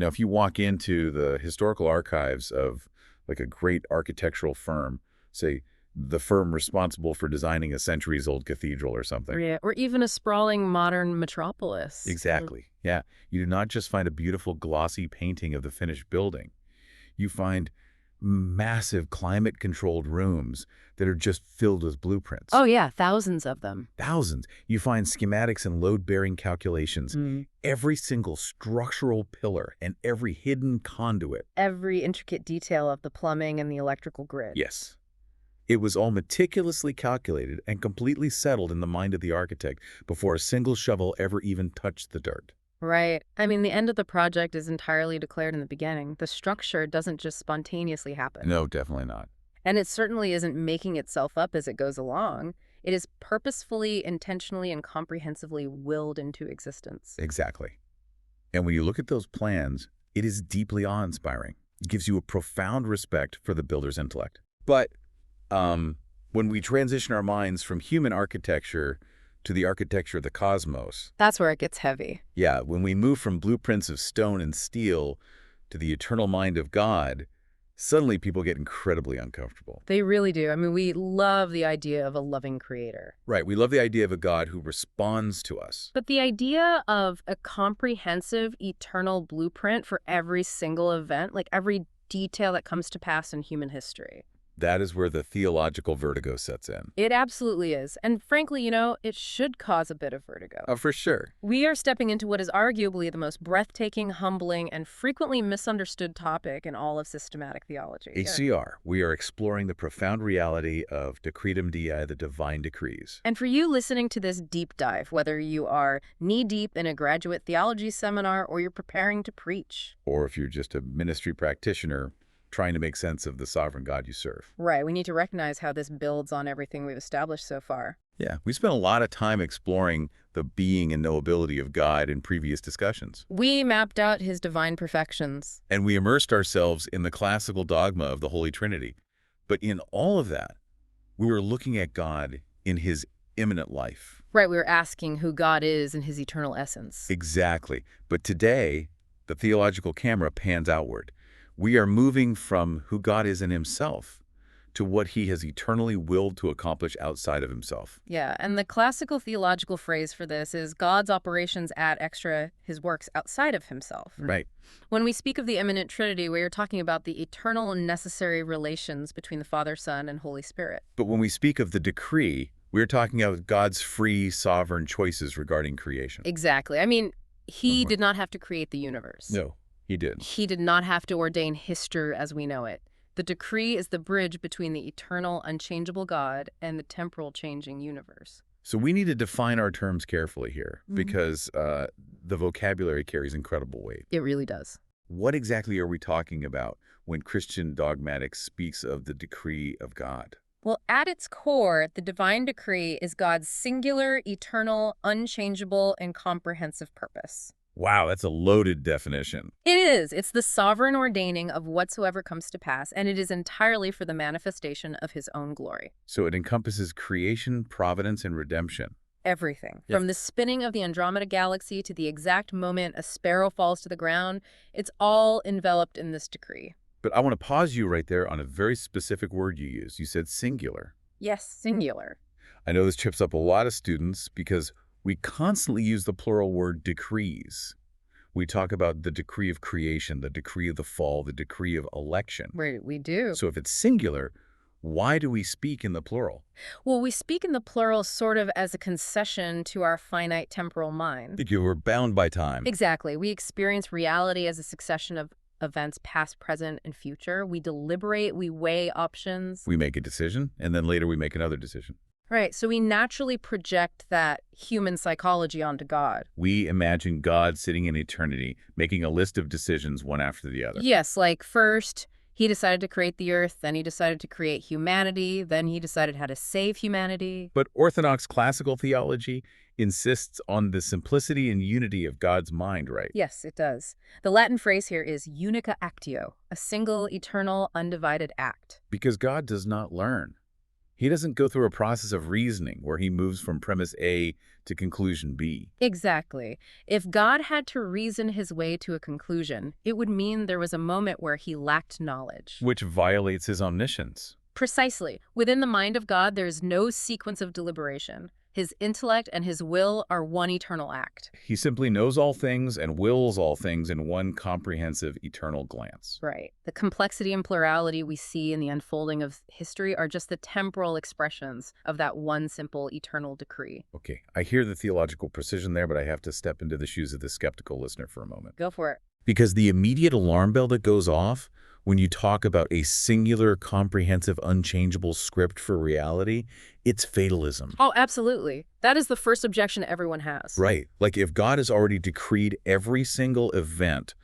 If you walk into the historical archives of like a great architectural firm, say the firm responsible for designing a centuries-old cathedral or something. Yeah, or even a sprawling modern metropolis. Exactly. Yeah. You do not just find a beautiful glossy painting of the finished building. You find massive climate-controlled rooms that are just filled with blueprints. Oh yeah, thousands of them. Thousands. You find schematics and load-bearing calculations. Every single structural pillar and every hidden conduit. Every intricate detail of the plumbing and the electrical grid. Yes. It was all meticulously calculated and completely settled in the mind of the architect before a single shovel ever even touched the dirt. Right. I mean, the end of the project is entirely declared in the beginning. The structure doesn't just spontaneously happen. No, definitely not. And it certainly isn't making itself up as it goes along. It is purposefully, intentionally, and comprehensively willed into existence. Exactly. And when you look at those plans, it is deeply awe-inspiring. It gives you a profound respect for the builder's intellect. But when we transition our minds from human architecture to the architecture of the cosmos. That's where it gets heavy. Yeah, when we move from blueprints of stone and steel to the eternal mind of God, suddenly people get incredibly uncomfortable. They really do. I mean, we love the idea of a loving creator. Right, we love the idea of a God who responds to us. But the idea of a comprehensive, eternal blueprint for every single event, like every detail that comes to pass in human history. That is where the theological vertigo sets in. It absolutely is. And frankly, it should cause a bit of vertigo. Oh, for sure. We are stepping into what is arguably the most breathtaking, humbling, and frequently misunderstood topic in all of systematic theology. HCR, we are exploring the profound reality of decretum Dei, the divine decrees. And for you listening to this deep dive, whether you are knee-deep in a graduate theology seminar or you're preparing to preach. Or if you're just a ministry practitioner trying to make sense of the sovereign God you serve. Right. We need to recognize how this builds on everything we've established so far. Yeah, we spent a lot of time exploring the being and knowability of God in previous discussions. We mapped out his divine perfections. And we immersed ourselves in the classical dogma of the Holy Trinity. But in all of that, we were looking at God in his immanent life. Right, we were asking who God is in his eternal essence. Exactly. But today, the theological camera pans outward. We are moving from who God is in himself to what he has eternally willed to accomplish outside of himself. Yeah, and the classical theological phrase for this is God's operations add extra his works outside of himself. Right. When we speak of the immanent Trinity, we are talking about the eternal and necessary relations between the Father, Son, and Holy Spirit. But when we speak of the decree, we're talking about God's free, sovereign choices regarding creation. Exactly. I mean, he did not have to create the universe. No. He did. He did not have to ordain history as we know it. The decree is the bridge between the eternal, unchangeable God and the temporal, changing universe. So we need to define our terms carefully here because the vocabulary carries incredible weight. It really does. What exactly are we talking about when Christian dogmatic speaks of the decree of God? Well, at its core, the divine decree is God's singular, eternal, unchangeable, and comprehensive purpose. Wow, that's a loaded definition. It is. It's the sovereign ordaining of whatsoever comes to pass, and it is entirely for the manifestation of his own glory. So it encompasses creation, providence, and redemption. Everything. Yes. From the spinning of the Andromeda galaxy to the exact moment a sparrow falls to the ground, it's all enveloped in this decree. But I want to pause you right there on a very specific word you used. You said singular. Yes, singular. I know this trips up a lot of students because we constantly use the plural word decrees. We talk about the decree of creation, the decree of the fall, the decree of election. Right, we do. So if it's singular, why do we speak in the plural? Well, we speak in the plural sort of as a concession to our finite temporal mind. Because we're bound by time. Exactly. We experience reality as a succession of events past, present, and future. We deliberate, we weigh options. We make a decision, and then later we make another decision. Right, so we naturally project that human psychology onto God. We imagine God sitting in eternity, making a list of decisions one after the other. Yes, like first, he decided to create the earth, then he decided to create humanity, then he decided how to save humanity. But Orthodox classical theology insists on the simplicity and unity of God's mind, right? Yes, it does. The Latin phrase here is unica actio, a single, eternal, undivided act. Because God does not learn. He doesn't go through a process of reasoning where he moves from premise A to conclusion B. Exactly. If God had to reason his way to a conclusion, it would mean there was a moment where he lacked knowledge. Which violates his omniscience. Precisely. Within the mind of God, there is no sequence of deliberation. His intellect and his will are one eternal act. He simply knows all things and wills all things in one comprehensive eternal glance. Right. The complexity and plurality we see in the unfolding of history are just the temporal expressions of that one simple eternal decree. Okay, I hear the theological precision there, but I have to step into the shoes of the skeptical listener for a moment. Go for it. Because the immediate alarm bell that goes off when you talk about a singular, comprehensive, unchangeable script for reality, it's fatalism. Oh, absolutely. That is the first objection everyone has. Right. Like if God has already decreed every single event,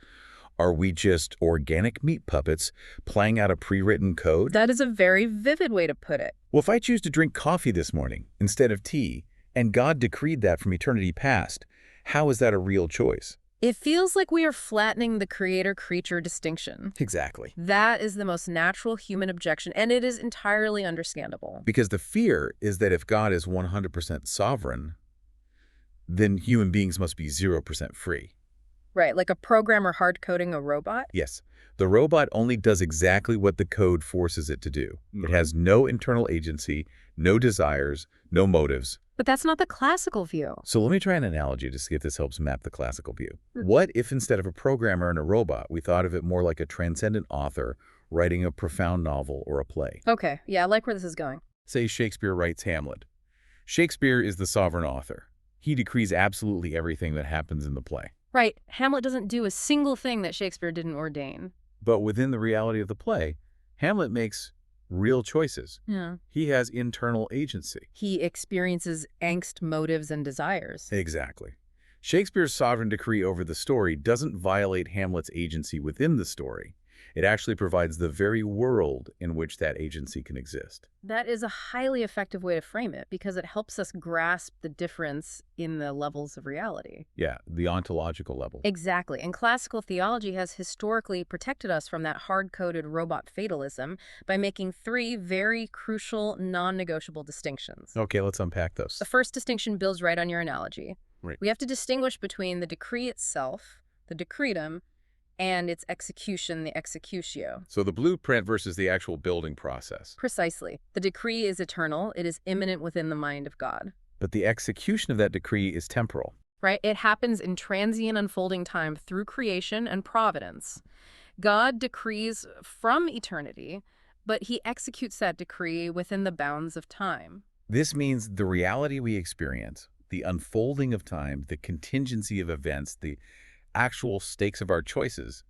are we just organic meat puppets playing out a pre-written code? That is a very vivid way to put it. Well, if I choose to drink coffee this morning instead of tea, and God decreed that from eternity past, how is that a real choice? It feels like we are flattening the creator-creature distinction. Exactly. That is the most natural human objection, and it is entirely understandable. Because the fear is that if God is 100% sovereign, then human beings must be 0% free. Right, like a programmer hard-coding a robot? Yes, the robot only does exactly what the code forces it to do. It has no internal agency, no desires, no motives. But that's not the classical view. So let me try an analogy to see if this helps map the classical view. What if instead of a programmer and a robot, we thought of it more like a transcendent author writing a profound novel or a play? Okay, yeah, I like where this is going. Say Shakespeare writes Hamlet. Shakespeare is the sovereign author. He decrees absolutely everything that happens in the play. Right, Hamlet doesn't do a single thing that Shakespeare didn't ordain. But within the reality of the play, Hamlet makes real choices. Yeah. He has internal agency. He experiences angst, motives, and desires. Exactly. Shakespeare's sovereign decree over the story doesn't violate Hamlet's agency within the story. It actually provides the very world in which that agency can exist. That is a highly effective way to frame it because it helps us grasp the difference in the levels of reality. Yeah, the ontological level. Exactly. And classical theology has historically protected us from that hard-coded robot fatalism by making three very crucial, non-negotiable distinctions. Okay, let's unpack those. The first distinction builds right on your analogy. Right. We have to distinguish between the decree itself, the decretum, and its execution, the executio. So the blueprint versus the actual building process. Precisely. The decree is eternal. It is immanent within the mind of God. But the execution of that decree is temporal. Right? It happens in transient unfolding time through creation and providence. God decrees from eternity, but he executes that decree within the bounds of time. This means the reality we experience, the unfolding of time, the contingency of events, the actual stakes of our choices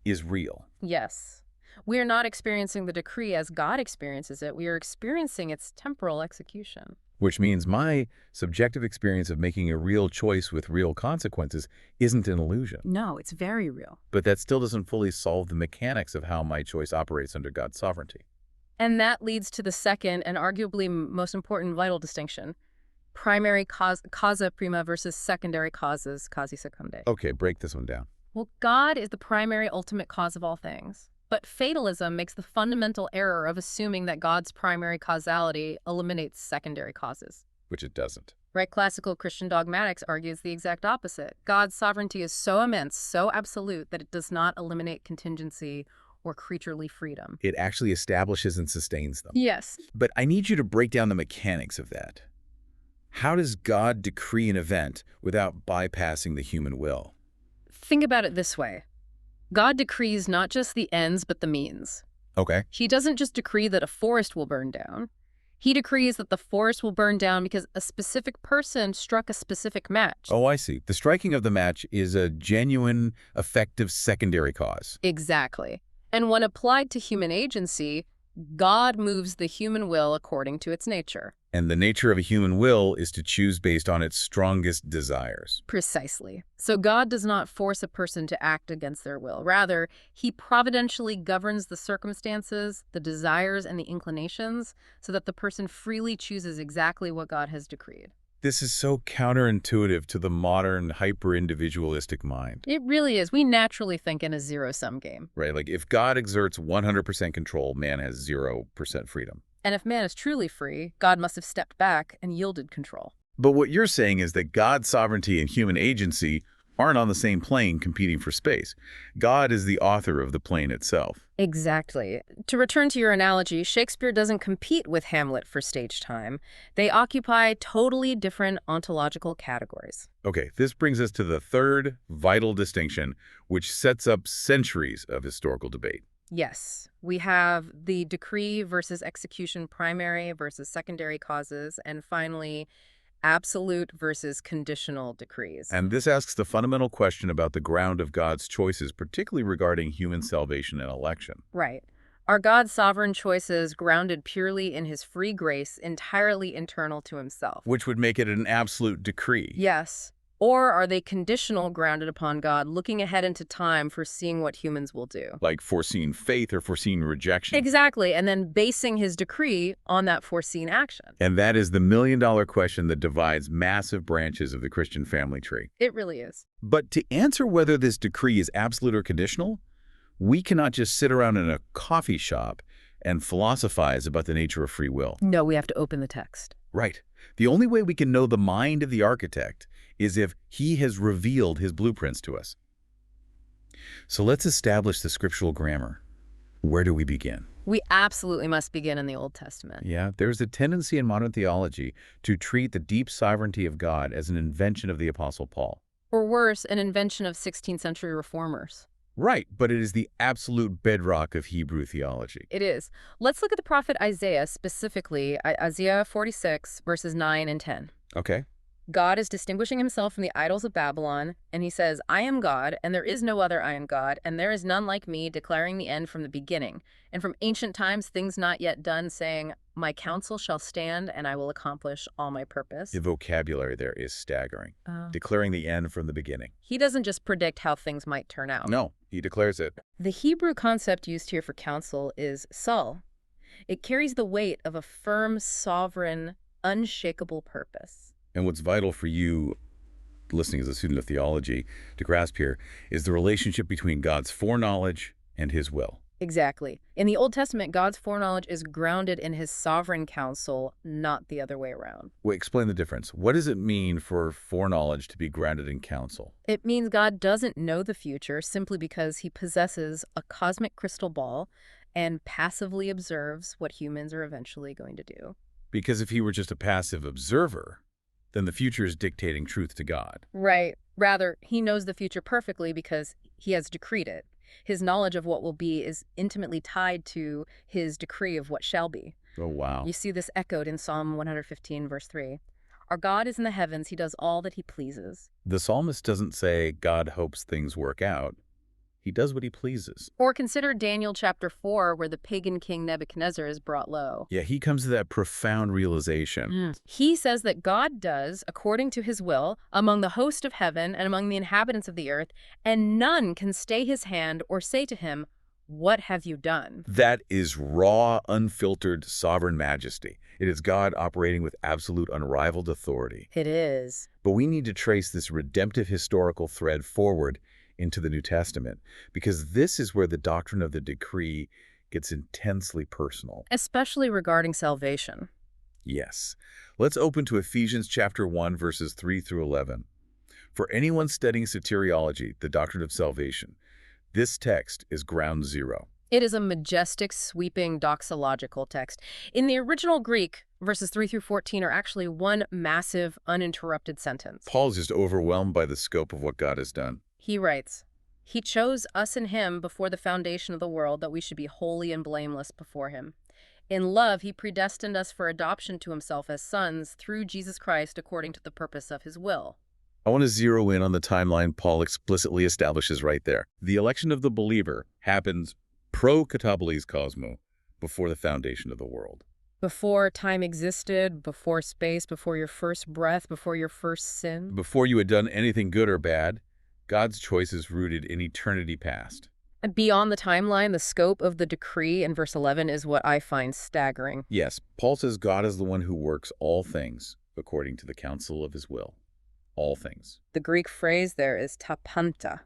is real. Yes. We are not experiencing the decree as God experiences it. We are experiencing its temporal execution. Which means my subjective experience of making a real choice with real consequences isn't an illusion. No, it's very real. But that still doesn't fully solve the mechanics of how my choice operates under God's sovereignty. And that leads to the second and arguably most important vital distinction. Primary causa prima versus secondary causes, causi secundae. Okay, break this one down. Well, God is the primary ultimate cause of all things. But fatalism makes the fundamental error of assuming that God's primary causality eliminates secondary causes. Which it doesn't. Right? Classical Christian dogmatics argues the exact opposite. God's sovereignty is so immense, so absolute, that it does not eliminate contingency or creaturely freedom. It actually establishes and sustains them. Yes. But I need you to break down the mechanics of that. How does God decree an event without bypassing the human will? Think about it this way. God decrees not just the ends, but the means. Okay. He doesn't just decree that a forest will burn down. He decrees that the forest will burn down because a specific person struck a specific match. Oh, I see. The striking of the match is a genuine, effective secondary cause. Exactly. And when applied to human agency, God moves the human will according to its nature. And the nature of a human will is to choose based on its strongest desires. Precisely. So God does not force a person to act against their will. Rather, he providentially governs the circumstances, the desires, and the inclinations so that the person freely chooses exactly what God has decreed. This is so counterintuitive to the modern hyper-individualistic mind. It really is. We naturally think in a zero-sum game. Right? Like if God exerts 100% control, man has 0% freedom. And if man is truly free, God must have stepped back and yielded control. But what you're saying is that God's sovereignty and human agency aren't on the same plane competing for space. God is the author of the plane itself. Exactly. To return to your analogy, Shakespeare doesn't compete with Hamlet for stage time. They occupy totally different ontological categories. Okay, this brings us to the third vital distinction, which sets up centuries of historical debate. Yes, we have the decree versus execution, primary versus secondary causes, and finally, absolute versus conditional decrees. And this asks the fundamental question about the ground of God's choices, particularly regarding human salvation and election. Right. Are God's sovereign choices grounded purely in his free grace, entirely internal to himself? Which would make it an absolute decree. Yes. Or are they conditional, grounded upon God, looking ahead into time, foreseeing what humans will do? Like foreseen faith or foreseen rejection. Exactly, and then basing his decree on that foreseen action. And that is the million-dollar question that divides massive branches of the Christian family tree. It really is. But to answer whether this decree is absolute or conditional, we cannot just sit around in a coffee shop and philosophize about the nature of free will. No, we have to open the text. Right. The only way we can know the mind of the architect is if he has revealed his blueprints to us. So let's establish the scriptural grammar. Where do we begin? We absolutely must begin in the Old Testament. Yeah, there's a tendency in modern theology to treat the deep sovereignty of God as an invention of the Apostle Paul. Or worse, an invention of 16th century reformers. Right, but it is the absolute bedrock of Hebrew theology. It is. Let's look at the prophet Isaiah, specifically Isaiah 46, verses 9 and 10. Okay. God is distinguishing himself from the idols of Babylon, and he says, I am God, and there is no other I am God, and there is none like me, declaring the end from the beginning, and from ancient times things not yet done, saying, my counsel shall stand, and I will accomplish all my purpose. The vocabulary there is staggering. Declaring the end from the beginning. He doesn't just predict how things might turn out. No, he declares it. The Hebrew concept used here for counsel is sul. It carries the weight of a firm, sovereign, unshakable purpose. And what's vital for you, listening as a student of theology, to grasp here is the relationship between God's foreknowledge and his will. Exactly. In the Old Testament, God's foreknowledge is grounded in his sovereign counsel, not the other way around. Wait, explain the difference. What does it mean for foreknowledge to be grounded in counsel? It means God doesn't know the future simply because he possesses a cosmic crystal ball and passively observes what humans are eventually going to do. Because if he were just a passive observer, then the future is dictating truth to God. Right. Rather, he knows the future perfectly because he has decreed it. His knowledge of what will be is intimately tied to his decree of what shall be. Oh, wow. You see this echoed in Psalm 115, verse 3. Our God is in the heavens. He does all that he pleases. The psalmist doesn't say God hopes things work out. He does what he pleases. Or consider Daniel chapter 4, where the pagan king Nebuchadnezzar is brought low. Yeah, he comes to that profound realization. He says that God does, according to his will, among the host of heaven and among the inhabitants of the earth, and none can stay his hand or say to him, what have you done? That is raw, unfiltered, sovereign majesty. It is God operating with absolute unrivaled authority. It is. But we need to trace this redemptive historical thread forward into the New Testament, because this is where the doctrine of the decree gets intensely personal. Especially regarding salvation. Yes. Let's open to Ephesians chapter 1, verses 3 through 11. For anyone studying soteriology, the doctrine of salvation, this text is ground zero. It is a majestic, sweeping, doxological text. In the original Greek, verses 3 through 14 are actually one massive, uninterrupted sentence. Paul's just overwhelmed by the scope of what God has done. He writes, he chose us in him before the foundation of the world that we should be holy and blameless before him. In love, he predestined us for adoption to himself as sons through Jesus Christ according to the purpose of his will. I want to zero in on the timeline Paul explicitly establishes right there. The election of the believer happens pro katabolis cosmo, before the foundation of the world. Before time existed, before space, before your first breath, before your first sin. Before you had done anything good or bad, God's choice is rooted in eternity past. And beyond the timeline, the scope of the decree in verse 11 is what I find staggering. Yes, Paul says God is the one who works all things according to the counsel of his will. All things. The Greek phrase there is ta panta.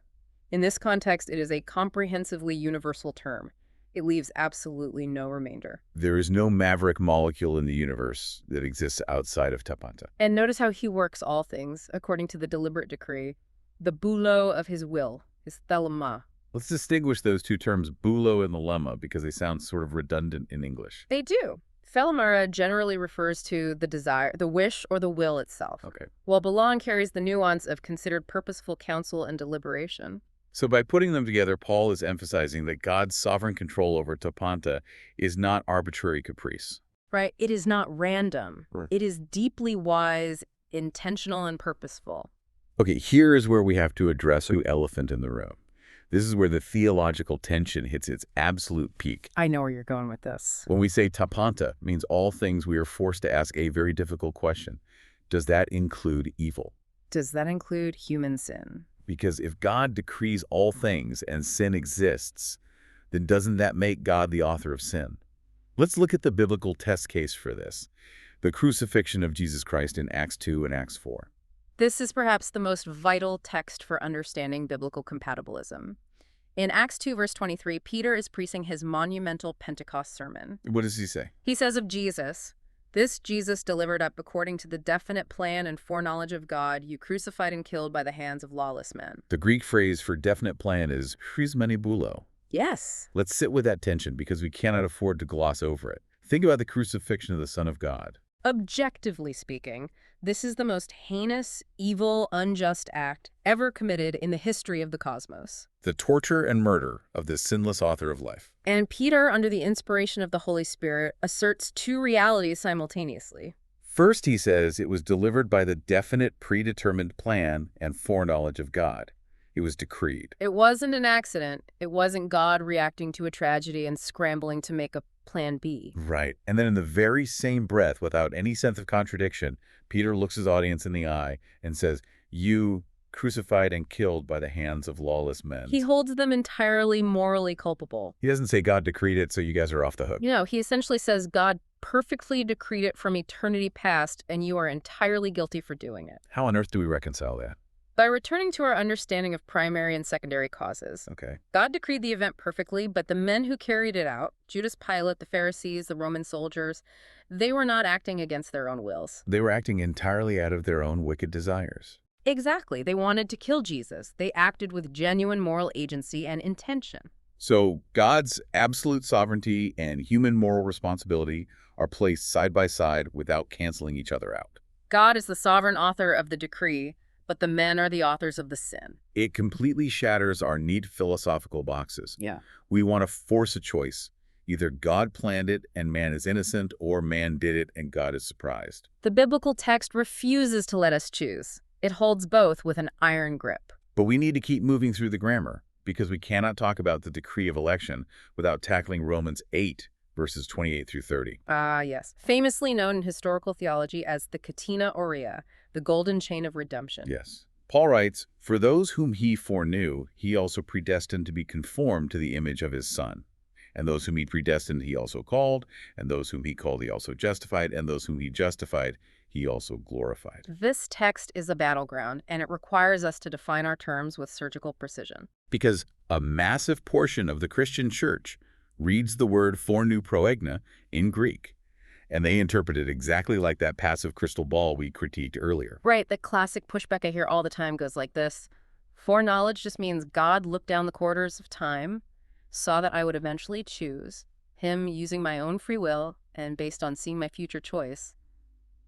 In this context, it is a comprehensively universal term. It leaves absolutely no remainder. There is no maverick molecule in the universe that exists outside of tapanta. And notice how he works all things according to the deliberate decree, the bulo of his will, his thelema. Let's distinguish those two terms, bulo and the lemma, because they sound sort of redundant in English. They do. Thelema generally refers to the desire, the wish, or the will itself, Okay. while belong carries the nuance of considered purposeful counsel and deliberation. So by putting them together, Paul is emphasizing that God's sovereign control over tapanta is not arbitrary caprice. Right? It is not random. Right. It is deeply wise, intentional, and purposeful. Okay, here is where we have to address the elephant in the room. This is where the theological tension hits its absolute peak. I know where you're going with this. When we say tapanta, means all things, we are forced to ask a very difficult question. Does that include evil? Does that include human sin? Because if God decrees all things and sin exists, then doesn't that make God the author of sin? Let's look at the biblical test case for this, the crucifixion of Jesus Christ in Acts 2 and Acts 4. This is perhaps the most vital text for understanding biblical compatibilism. In Acts 2, verse 23, Peter is preaching his monumental Pentecost sermon. What does he say? He says of Jesus, "This Jesus delivered up according to the definite plan and foreknowledge of God, you crucified and killed by the hands of lawless men." The Greek phrase for definite plan is chrismenibulo. Yes. Let's sit with that tension because we cannot afford to gloss over it. Think about the crucifixion of the Son of God. Objectively speaking, this is the most heinous, evil, unjust act ever committed in the history of the cosmos. The torture and murder of this sinless author of life. And Peter, under the inspiration of the Holy Spirit, asserts two realities simultaneously. First, he says it was delivered by the definite, predetermined plan and foreknowledge of God. It was decreed. It wasn't an accident. It wasn't God reacting to a tragedy and scrambling to make a plan B. Right. And then in the very same breath, without any sense of contradiction, Peter looks his audience in the eye and says, "You crucified and killed by the hands of lawless men." He holds them entirely morally culpable. He doesn't say God decreed it, so you guys are off the hook. You know, he essentially says God perfectly decreed it from eternity past, and you are entirely guilty for doing it. How on earth do we reconcile that? By returning to our understanding of primary and secondary causes. Okay. God decreed the event perfectly, but the men who carried it out, Judas Pilate, the Pharisees, the Roman soldiers, they were not acting against their own wills. They were acting entirely out of their own wicked desires. Exactly. They wanted to kill Jesus. They acted with genuine moral agency and intention. So God's absolute sovereignty and human moral responsibility are placed side by side without canceling each other out. God is the sovereign author of the decree, but the men are the authors of the sin. It completely shatters our neat philosophical boxes. Yeah. We want to force a choice. Either God planned it and man is innocent, or man did it and God is surprised. The biblical text refuses to let us choose. It holds both with an iron grip. But we need to keep moving through the grammar, because we cannot talk about the decree of election without tackling Romans 8, verses 28 through 30. Yes. Famously known in historical theology as the catena aurea, the golden chain of redemption. Yes. Paul writes, "For those whom he foreknew, he also predestined to be conformed to the image of his Son. And those whom he predestined, he also called. And those whom he called, he also justified. And those whom he justified, he also glorified." This text is a battleground, and it requires us to define our terms with surgical precision. Because a massive portion of the Christian church reads the word foreknew proegna in Greek, and they interpret it exactly like that passive crystal ball we critiqued earlier. Right, the classic pushback I hear all the time goes like this. Foreknowledge just means God looked down the corridors of time, saw that I would eventually choose, him using my own free will, and based on seeing my future choice,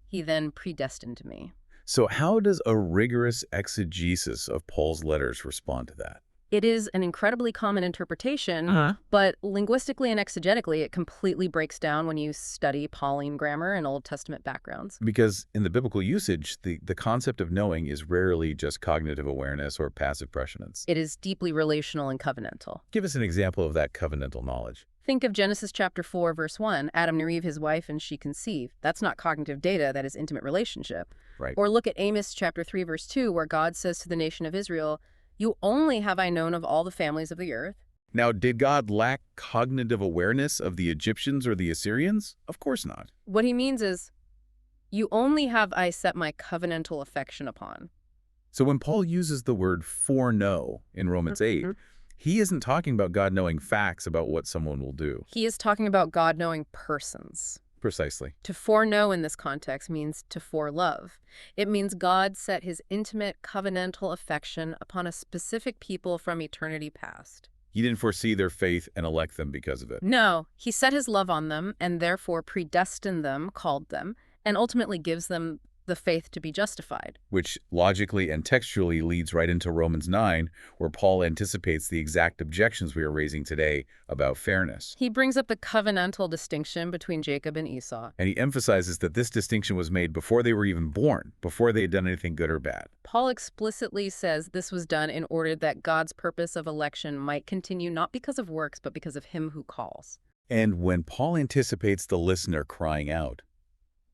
he then predestined me. So how does a rigorous exegesis of Paul's letters respond to that? It is an incredibly common interpretation, but linguistically and exegetically, it completely breaks down when you study Pauline grammar and Old Testament backgrounds. Because in the biblical usage, the concept of knowing is rarely just cognitive awareness or passive prescience. It is deeply relational and covenantal. Give us an example of that covenantal knowledge. Think of Genesis chapter 4, verse 1. Adam knew Eve, his wife, and she conceived. That's not cognitive data, that is intimate relationship. Right. Or look at Amos chapter 3, verse 2, where God says to the nation of Israel, "You only have I known of all the families of the earth." Now, did God lack cognitive awareness of the Egyptians or the Assyrians? Of course not. What he means is, you only have I set my covenantal affection upon. So when Paul uses the word foreknow in Romans 8, He isn't talking about God knowing facts about what someone will do. He is talking about God knowing persons. Precisely. To foreknow in this context means to forelove. It means God set his intimate covenantal affection upon a specific people from eternity past. He didn't foresee their faith and elect them because of it. No, he set his love on them and therefore predestined them, called them, and ultimately gives them the faith to be justified. Which logically and textually leads right into Romans 9, where Paul anticipates the exact objections we are raising today about fairness. He brings up the covenantal distinction between Jacob and Esau. And he emphasizes that this distinction was made before they were even born, before they had done anything good or bad. Paul explicitly says this was done in order that God's purpose of election might continue not because of works, but because of him who calls. And when Paul anticipates the listener crying out,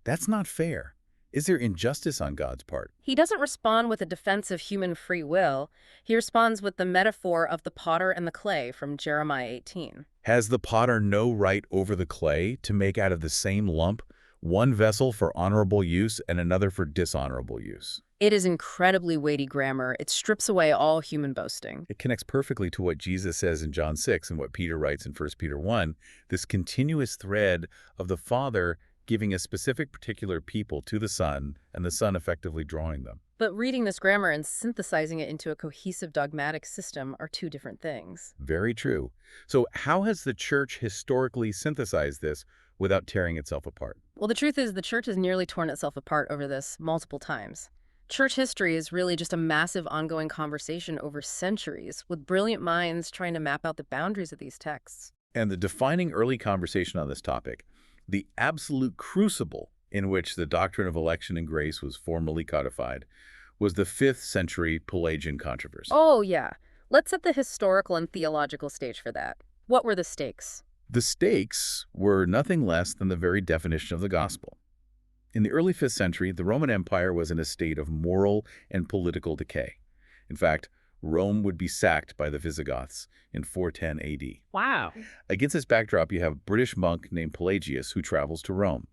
that's not fair. Is there injustice on God's part? He doesn't respond with a defense of human free will. He responds with the metaphor of the potter and the clay from Jeremiah 18. Has the potter no right over the clay to make out of the same lump one vessel for honorable use and another for dishonorable use? It is incredibly weighty grammar. It strips away all human boasting. It connects perfectly to what Jesus says in John 6 and what Peter writes in 1 Peter 1, this continuous thread of the Father giving a specific particular people to the Son, and the Son effectively drawing them. But reading this grammar and synthesizing it into a cohesive dogmatic system are two different things. Very true. So how has the Church historically synthesized this without tearing itself apart? Well, the truth is the Church has nearly torn itself apart over this multiple times. Church history is really just a massive ongoing conversation over centuries, with brilliant minds trying to map out the boundaries of these texts. And the defining early conversation on this topic, the absolute crucible in which the doctrine of election and grace was formally codified, was the 5th century Pelagian controversy. Oh, yeah. Let's set the historical and theological stage for that. What were the stakes? The stakes were nothing less than the very definition of the gospel. In the early 5th century, the Roman Empire was in a state of moral and political decay. In fact, Rome would be sacked by the Visigoths in 410 AD. Wow. Against this backdrop, you have a British monk named Pelagius who travels to Rome.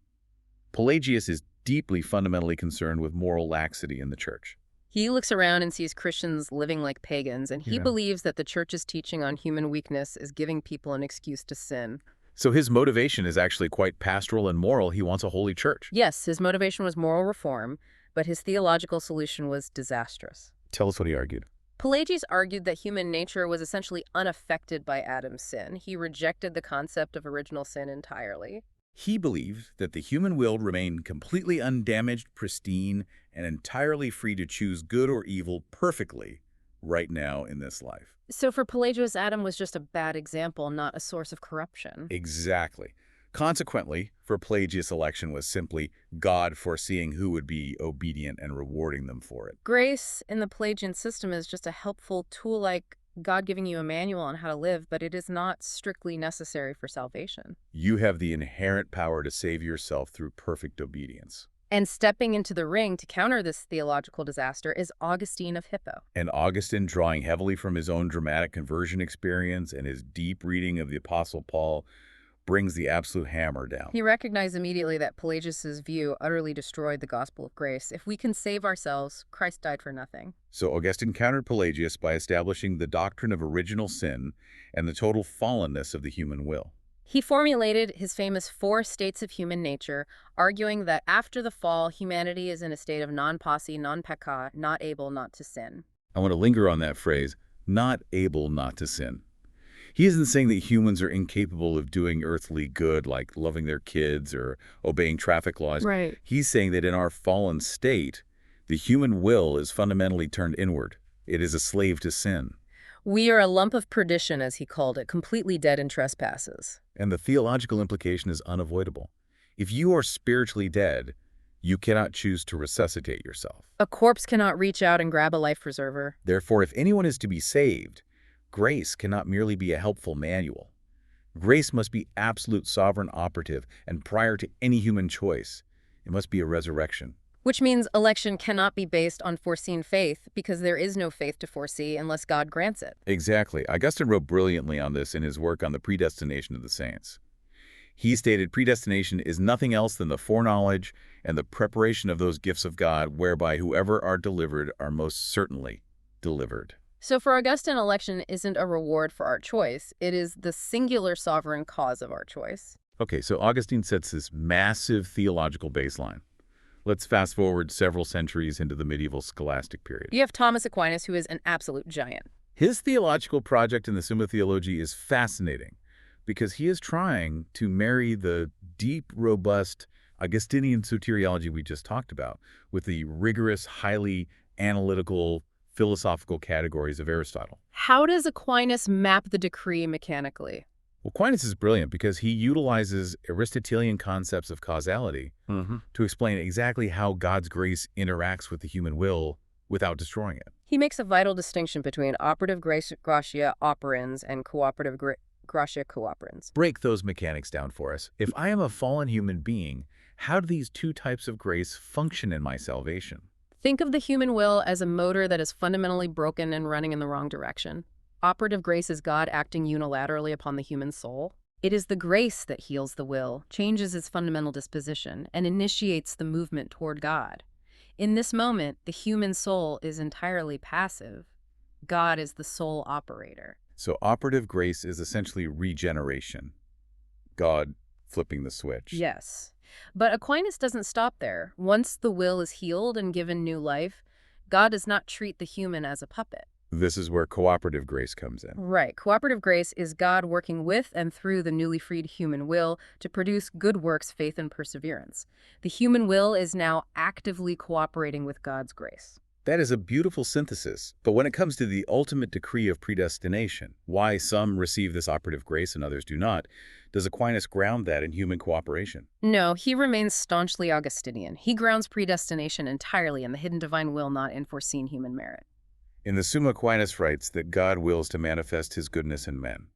Pelagius is deeply fundamentally concerned with moral laxity in the church. He looks around and sees Christians living like pagans, and he believes that the church's teaching on human weakness is giving people an excuse to sin. So his motivation is actually quite pastoral and moral. He wants a holy church. Yes, his motivation was moral reform, but his theological solution was disastrous. Tell us what he argued. Pelagius argued that human nature was essentially unaffected by Adam's sin. He rejected the concept of original sin entirely. He believed that the human will remained completely undamaged, pristine, and entirely free to choose good or evil perfectly right now in this life. So for Pelagius, Adam was just a bad example, not a source of corruption. Exactly. Consequently, for Pelagius, election was simply God foreseeing who would be obedient and rewarding them for it. Grace in the Pelagian system is just a helpful tool, like God giving you a manual on how to live, but it is not strictly necessary for salvation. You have the inherent power to save yourself through perfect obedience. And stepping into the ring to counter this theological disaster is Augustine of Hippo. And Augustine, drawing heavily from his own dramatic conversion experience and his deep reading of the Apostle Paul, brings the absolute hammer down. He recognized immediately that Pelagius' view utterly destroyed the gospel of grace. If we can save ourselves, Christ died for nothing. So Augustine countered Pelagius by establishing the doctrine of original sin and the total fallenness of the human will. He formulated his famous 4 states of human nature, arguing that after the fall, humanity is in a state of non-posse, non-pecca, not able not to sin. I want to linger on that phrase, not able not to sin. He isn't saying that humans are incapable of doing earthly good, like loving their kids or obeying traffic laws. Right. He's saying that in our fallen state, the human will is fundamentally turned inward. It is a slave to sin. We are a lump of perdition, as he called it, completely dead in trespasses. And the theological implication is unavoidable. If you are spiritually dead, you cannot choose to resuscitate yourself. A corpse cannot reach out and grab a life preserver. Therefore, if anyone is to be saved, grace cannot merely be a helpful manual. Grace must be absolute sovereign operative and prior to any human choice. It must be a resurrection. Which means election cannot be based on foreseen faith, because there is no faith to foresee unless God grants it. Exactly. Augustine wrote brilliantly on this in his work on the predestination of the saints. He stated predestination is nothing else than the foreknowledge and the preparation of those gifts of God whereby whoever are delivered are most certainly delivered. So for Augustine, election isn't a reward for our choice. It is the singular sovereign cause of our choice. Okay, so Augustine sets this massive theological baseline. Let's fast forward several centuries into the medieval scholastic period. You have Thomas Aquinas, who is an absolute giant. His theological project in the Summa Theology is fascinating because he is trying to marry the deep, robust Augustinian soteriology we just talked about with the rigorous, highly analytical, philosophical categories of Aristotle. How does Aquinas map the decree mechanically? Well, Aquinas is brilliant because he utilizes Aristotelian concepts of causality to explain exactly how God's grace interacts with the human will without destroying it. He makes a vital distinction between operative gratia operans and cooperative gratia cooperans. Break those mechanics down for us. If I am a fallen human being, how do these two types of grace function in my salvation? Think of the human will as a motor that is fundamentally broken and running in the wrong direction. Operative grace is God acting unilaterally upon the human soul. It is the grace that heals the will, changes its fundamental disposition, and initiates the movement toward God. In this moment, the human soul is entirely passive. God is the sole operator. So operative grace is essentially regeneration. God flipping the switch. Yes. But Aquinas doesn't stop there. Once the will is healed and given new life, God does not treat the human as a puppet. This is where cooperative grace comes in. Right. Cooperative grace is God working with and through the newly freed human will to produce good works, faith, and perseverance. The human will is now actively cooperating with God's grace. That is a beautiful synthesis. But when it comes to the ultimate decree of predestination, why some receive this operative grace and others do not, does Aquinas ground that in human cooperation? No, he remains staunchly Augustinian. He grounds predestination entirely in the hidden divine will, not in foreseen human merit. In the Summa, Aquinas writes that God wills to manifest his goodness in men.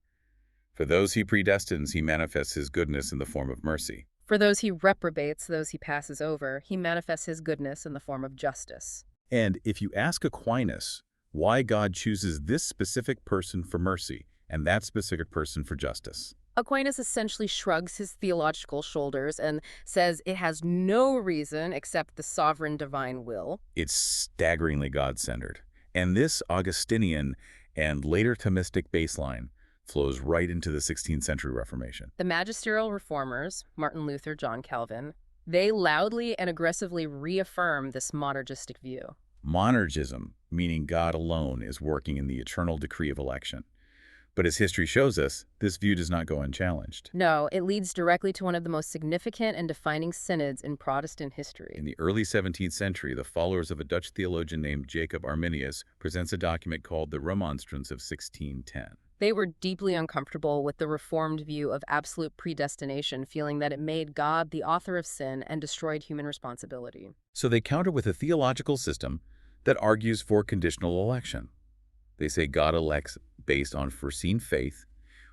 For those he predestines, he manifests his goodness in the form of mercy. For those he reprobates, those he passes over, he manifests his goodness in the form of justice. And if you ask Aquinas why God chooses this specific person for mercy and that specific person for justice, Aquinas essentially shrugs his theological shoulders and says it has no reason except the sovereign divine will. it's staggeringly God-centered. And this Augustinian and later Thomistic baseline flows right into the 16th century Reformation. The magisterial reformers, Martin Luther, John Calvin, they loudly and aggressively reaffirm this monergistic view. Monergism, meaning God alone is working in the eternal decree of election. But as history shows us, this view does not go unchallenged. No, it leads directly to one of the most significant and defining synods in Protestant history. In the early 17th century, the followers of a Dutch theologian named Jacob Arminius presents a document called the Remonstrance of 1610. They were deeply uncomfortable with the Reformed view of absolute predestination, feeling that it made God the author of sin and destroyed human responsibility. So they counter with a theological system that argues for conditional election. They say God elects based on foreseen faith,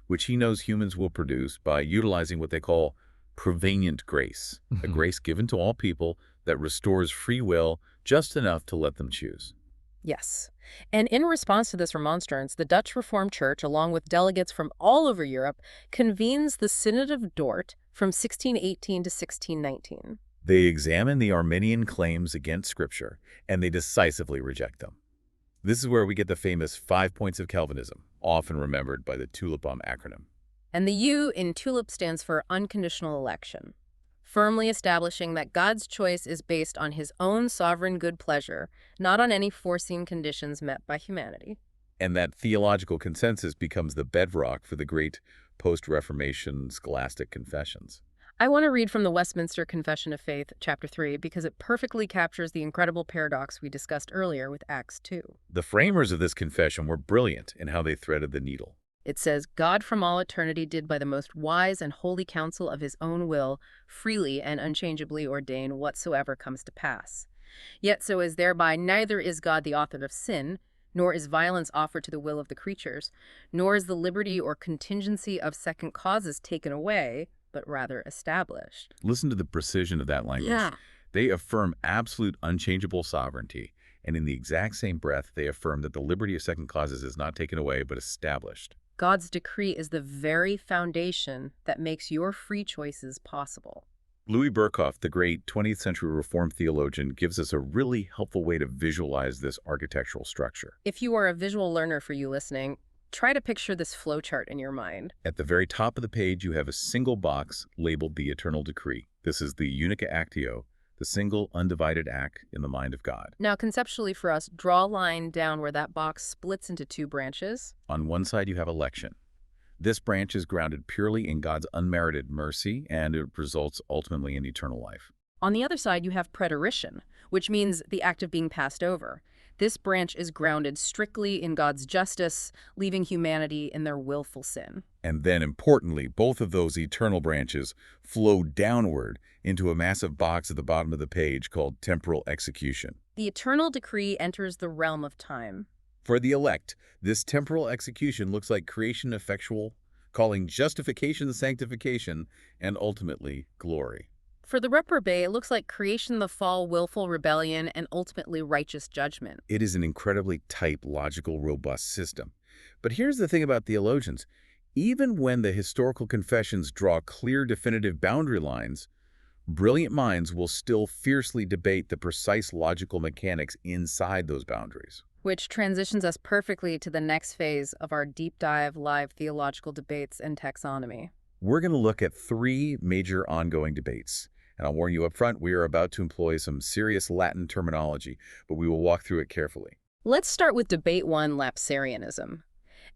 which he knows humans will produce by utilizing what they call prevenient grace, a grace given to all people that restores free will just enough to let them choose. Yes. And in response to this remonstrance, the Dutch Reformed Church, along with delegates from all over Europe, convenes the Synod of Dort from 1618 to 1619. They examine the Arminian claims against Scripture, and they decisively reject them. This is where we get the famous 5 points of Calvinism, often remembered by the TULIPum acronym. And the U in TULIP stands for unconditional election, firmly establishing that God's choice is based on his own sovereign good pleasure, not on any foreseen conditions met by humanity. And that theological consensus becomes the bedrock for the great post-Reformation scholastic confessions. I want to read from the Westminster Confession of Faith, Chapter 3, because it perfectly captures the incredible paradox we discussed earlier with Acts 2. The framers of this confession were brilliant in how they threaded the needle. It says, God from all eternity did by the most wise and holy counsel of his own will freely and unchangeably ordain whatsoever comes to pass. Yet so is thereby neither is God the author of sin, nor is violence offered to the will of the creatures, nor is the liberty or contingency of second causes taken away, but rather established. Listen to the precision of that language. Yeah. They affirm absolute unchangeable sovereignty, and in the exact same breath, they affirm that the liberty of second causes is not taken away, but established. God's decree is the very foundation that makes your free choices possible. Louis Berkhoff, the great 20th century Reformed theologian, gives us a really helpful way to visualize this architectural structure. If you are a visual learner for you listening, try to picture this flowchart in your mind. At the very top of the page, you have a single box labeled the eternal decree. This is the unica actio, the single undivided act in the mind of God. Now, conceptually for us, draw a line down where that box splits into two branches. On one side, you have election. This branch is grounded purely in God's unmerited mercy, and it results ultimately in eternal life. On the other side, you have preterition, which means the act of being passed over. This branch is grounded strictly in God's justice, leaving humanity in their willful sin. And then, importantly, both of those eternal branches flow downward into a massive box at the bottom of the page called temporal execution. The eternal decree enters the realm of time. For the elect, this temporal execution looks like creation effectual, calling justification sanctification, and ultimately glory. For the reprobate, it looks like creation, the fall, willful rebellion, and ultimately righteous judgment. It is an incredibly tight, logical, robust system. But here's the thing about theologians. Even when the historical confessions draw clear, definitive boundary lines, brilliant minds will still fiercely debate the precise logical mechanics inside those boundaries. Which transitions us perfectly to the next phase of our deep dive live theological debates and taxonomy. We're going to look at three major ongoing debates. And I'll warn you up front, we are about to employ some serious Latin terminology, but we will walk through it carefully. Let's start with debate one, lapsarianism.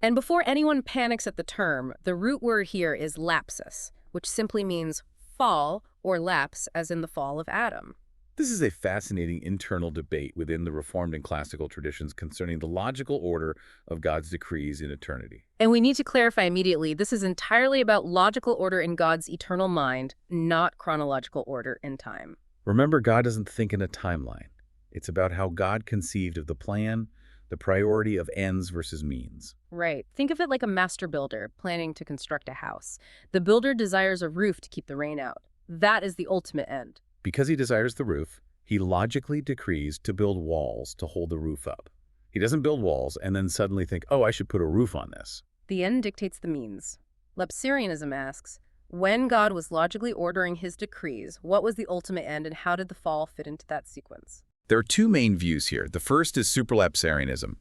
And before anyone panics at the term, the root word here is lapsus, which simply means fall or lapse, as in the fall of Adam. This is a fascinating internal debate within the Reformed and classical traditions concerning the logical order of God's decrees in eternity. And we need to clarify immediately, this is entirely about logical order in God's eternal mind, not chronological order in time. Remember, God doesn't think in a timeline. It's about how God conceived of the plan, the priority of ends versus means. Right. Think of it like a master builder planning to construct a house. The builder desires a roof to keep the rain out. That is the ultimate end. Because he desires the roof, he logically decrees to build walls to hold the roof up. He doesn't build walls and then suddenly think, oh, I should put a roof on this. The end dictates the means. Lapsarianism asks, when God was logically ordering his decrees, what was the ultimate end and how did the fall fit into that sequence? There are two main views here. The first is supralapsarianism.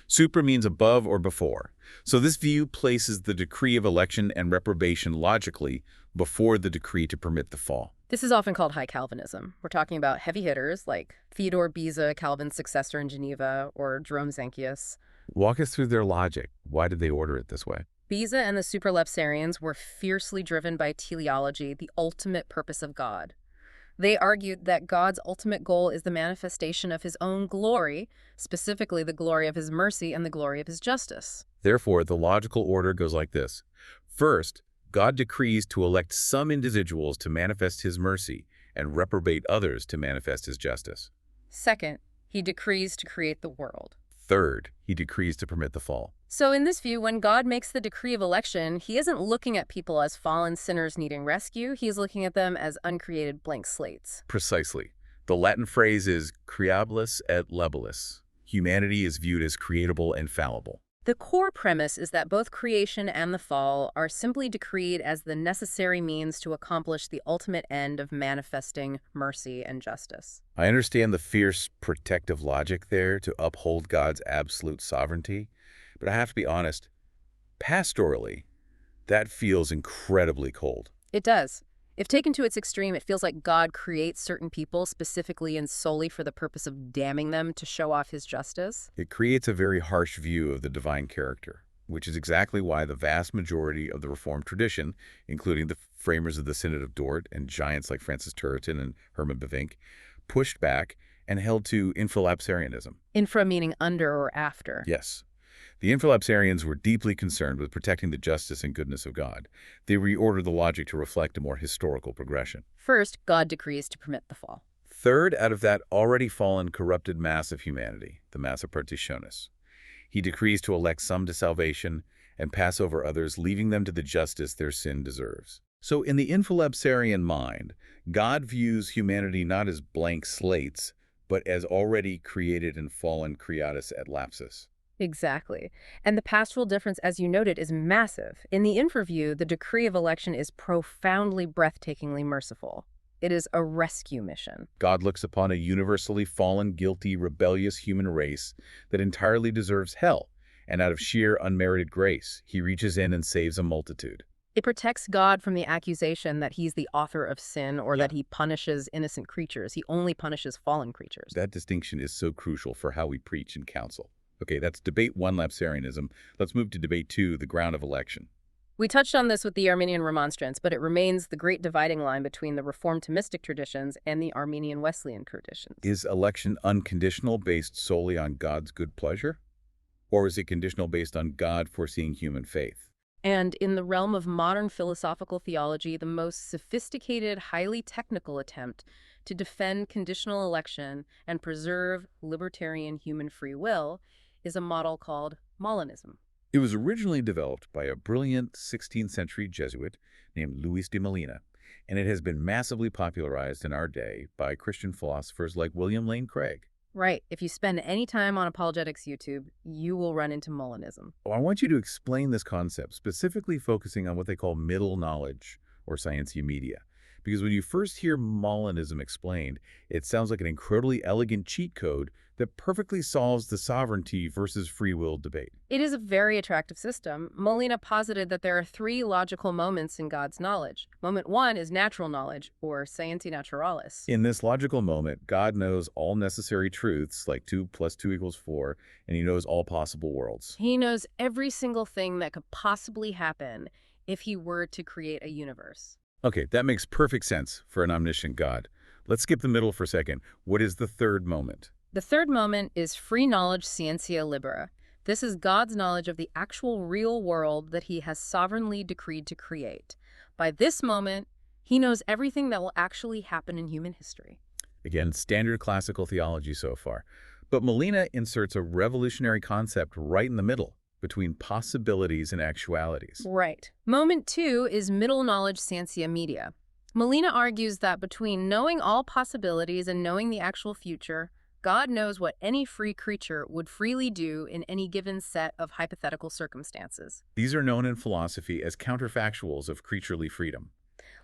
Supra means above or before. So this view places the decree of election and reprobation logically before the decree to permit the fall. This is often called high Calvinism. We're talking about heavy hitters like Theodore Beza, Calvin's successor in Geneva, or Jerome Zanchius. Walk us through their logic. Why did they order it this way? Beza and the supralapsarians were fiercely driven by teleology, the ultimate purpose of God. They argued that God's ultimate goal is the manifestation of his own glory, specifically the glory of his mercy and the glory of his justice. Therefore, the logical order goes like this. First, God decrees to elect some individuals to manifest his mercy and reprobate others to manifest his justice. Second, he decrees to create the world. Third, he decrees to permit the fall. So in this view, when God makes the decree of election, he isn't looking at people as fallen sinners needing rescue. He's looking at them as uncreated blank slates. Precisely. The Latin phrase is creabilis et labilis. Humanity is viewed as creatable and fallible. The core premise is that both creation and the fall are simply decreed as the necessary means to accomplish the ultimate end of manifesting mercy and justice. I understand the fierce protective logic there to uphold God's absolute sovereignty, but I have to be honest, pastorally, that feels incredibly cold. It does. If taken to its extreme, it feels like God creates certain people specifically and solely for the purpose of damning them to show off his justice. It creates a very harsh view of the divine character, which is exactly why the vast majority of the Reformed tradition, including the framers of the Synod of Dort and giants like Francis Turretin and Herman Bavinck, pushed back and held to infralapsarianism. Infra meaning under or after. Yes. The infralapsarians were deeply concerned with protecting the justice and goodness of God. They reordered the logic to reflect a more historical progression. First, God decrees to permit the fall. Third, out of that already fallen, corrupted mass of humanity, the mass of partitionis, he decrees to elect some to salvation and pass over others, leaving them to the justice their sin deserves. So in the infralapsarian mind, God views humanity not as blank slates, but as already created and fallen creatus et lapsus. Exactly. And the pastoral difference, as you noted, is massive. In the infra view, the decree of election is profoundly, breathtakingly merciful. It is a rescue mission. God looks upon a universally fallen, guilty, rebellious human race that entirely deserves hell, and out of sheer unmerited grace, he reaches in and saves a multitude. It protects God from the accusation that he's the author of sin or that he punishes innocent creatures. He only punishes fallen creatures. That distinction is so crucial for how we preach and counsel. Okay, that's debate 1, lapsarianism. Let's move to debate 2, the ground of election. We touched on this with the Arminian Remonstrance, but it remains the great dividing line between the Reformed Thomistic traditions and the Arminian Wesleyan traditions. Is election unconditional, based solely on God's good pleasure? Or is it conditional based on God foreseeing human faith? And in the realm of modern philosophical theology, the most sophisticated, highly technical attempt to defend conditional election and preserve libertarian human free will is a model called Molinism. It was originally developed by a brilliant 16th century Jesuit named Luis de Molina, and it has been massively popularized in our day by Christian philosophers like William Lane Craig. Right. If you spend any time on apologetics YouTube, you will run into Molinism. I want you to explain this concept, specifically focusing on what they call middle knowledge, or scientia media. Because when you first hear Molinism explained, it sounds like an incredibly elegant cheat code that perfectly solves the sovereignty versus free will debate. It is a very attractive system. Molina posited that there are 3 logical moments in God's knowledge. Moment 1 is natural knowledge, or scientia naturalis. In this logical moment, God knows all necessary truths, like 2 + 2 = 4, and he knows all possible worlds. He knows every single thing that could possibly happen if he were to create a universe. Okay, that makes perfect sense for an omniscient God. Let's skip the middle for a second. What is the third moment? The third moment is free knowledge scientia libera. This is God's knowledge of the actual real world that he has sovereignly decreed to create. By this moment, he knows everything that will actually happen in human history. Again, standard classical theology so far. But Molina inserts a revolutionary concept right in the middle, between possibilities and actualities. Right. Moment 2 is middle knowledge scientia media. Molina argues that between knowing all possibilities and knowing the actual future, God knows what any free creature would freely do in any given set of hypothetical circumstances. These are known in philosophy as counterfactuals of creaturely freedom.